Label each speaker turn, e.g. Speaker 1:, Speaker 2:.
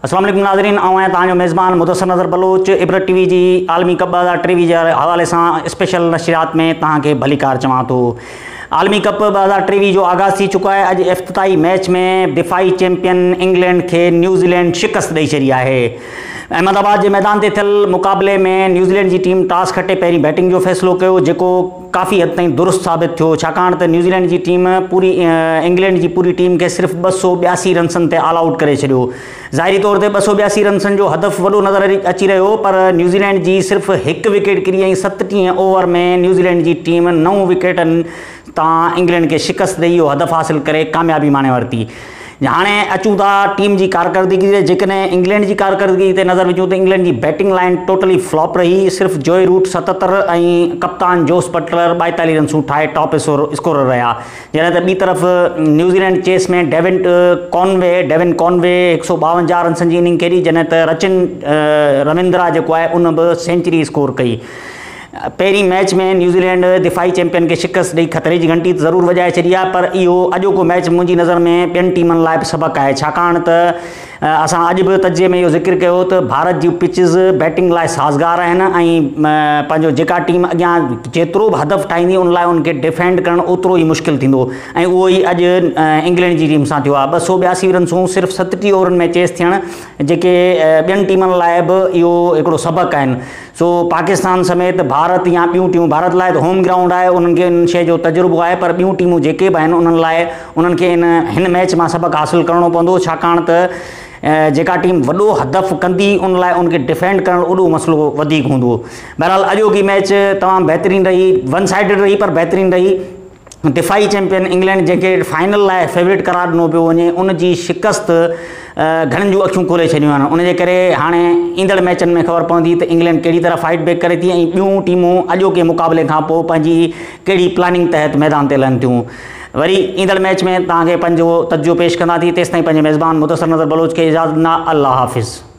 Speaker 1: अस्सलाम वालेकुम नाज़रीन, आऊं तव्हांजो मेज़बान मुदस्सिर नज़र बलोच। इबरत टीवी जी आलमी कप 2023 जे हवाले सां स्पेशल नशिरात में तव्हांखे भली कार चवां थो। आलमी कप 2023 जो आगाज़ थी चुको आहे। अॼु इफ़्तिताई मैच में दिफ़ाई चैंपियन इंग्लैंड खे न्यूज़ीलैंड शिकस्त ॾेई छॾी आहे। अहमदाबाद जे मैदान ते थियल मुक़ाबले में न्यूज़ीलैंड जी टीम टॉस खटे पहिरीं बैटिंग जो फ़ैसिलो कयो, जेको काफ़ी हद ताईं दुरुस्त साबित थियो, छाकाणि त न्यूज़ीलैंड जी टीम इंग्लैंड जी पूरी टीम खे सिर्फ़ु 282 रन्सनि ते ऑल आउट करे छॾियो। ज़ाहिरी तौर ते 282 रन्सनि जो हदफ़ वॾो नज़र अची रहियो, पर न्यूज़ीलैंड जी सिर्फ़ु हिकु विकेट किरी ऐं 37 ओवर में न्यूज़ीलैंड जी टीम 9 विकेटनि तां इंग्लैंड खे शिकस्त ॾेई इहो हदफ़ हासिल करे कामयाबी माणे वरिती। हाणे अचूं था टीम जी कारकर्दगी ते। जेकॾहिं इंग्लैंड जी कारकर्दगी ते नज़र विझूं त इंग्लैंड जी बैटिंग लाइन टोटली फ्लॉप रही। सिर्फ़ु जॉय रूट 77 ऐं कप्तान जोस बटलर 42 रन्सूं ठाहे टॉप स्कोरर रहिया। जॾहिं त ॿी तरफ़ न्यूज़ीलैंड चेस में डेविन कॉनवे 152 रन्सनि जी इनिंग खेॾी, जॾहिं त रविंद्रा जेको आहे उन बि सेंचुरी स्कोर कई। पहिरीं मैच में न्यूज़ीलैंड दिफ़ाई चैंपियन खे शिकस्त ॾेई ख़तरे जी घंटी ज़रूरु वॼाए छॾी आहे, पर इहो अॼोको मैच मुंहिंजी नज़र में ॿियनि टीमनि लाइ बि सबक़ु आहे। छाकाणि त असां अॼु बि तजिए में इहो ज़िक्र कयो त भारत जूं पिचिस बैटिंग लाइ साज़गार आहिनि ऐं पंहिंजो जेका टीम अॻियां जेतिरो बि हदफ़ ठाहींदी उन लाइ उनखे डिफेंड करणु ओतिरो ई मुश्किल थींदो, ऐं उहो ई अॼु इंग्लैंड जी टीम सां थियो आहे। 282 रन्सूं सिर्फ़ु 37 ओवरनि में चेस थियण, जेके ॿियनि टीमनि लाइ बि इहो हिकिड़ो सबक़ु आहिनि। सो पाकिस्तान समेत भारत या ॿियूं टीमूं, भारत लाइ त होम ग्राउंड आहे, उन्हनि खे इन शइ जो तजुर्बो आहे, पर ॿियूं टीमूं जेके बि आहिनि उन्हनि लाइ उन्हनि खे हिन मैच मां सबक़ु हासिलु करिणो पवंदो, छाकाणि त जेका टीम वॾो हदफ़ कंदी उन लाइ उनखे डिफेंड करणु ओॾो मसइलो वधीक हूंदो। बहरहाल अॼोकी मैच तमामु बहितरीनु रही, वन साइडेड रही, पर बहितरीनु रही। दिफ़ाई चैंपियन इंग्लैंड जंहिंखे फाइनल लाइ फेवरेट करार ॾिनो पियो वञे, उन जी शिकस्त घणनि जूं अखियूं खोले छॾियूं आहिनि। उनजे करे हाणे ईंदड़ मैचनि में ख़बर पवंदी त इंग्लैंड कहिड़ी तरह फाइट बैक करे थी ऐं ॿियूं टीमूं अॼोके मुक़ाबले खां पोइ पंहिंजी कहिड़ी प्लानिंग तहत मैदान ते लहनि थियूं। वरी ईंदड़ मैच में तव्हांखे पंहिंजो तजियो पेश कंदासीं। तेसिताईं पंहिंजे मेज़बान मुदस्सिर नज़र बलोच खे इजाज़त ॾिना। अल्लाह हाफ़िज़।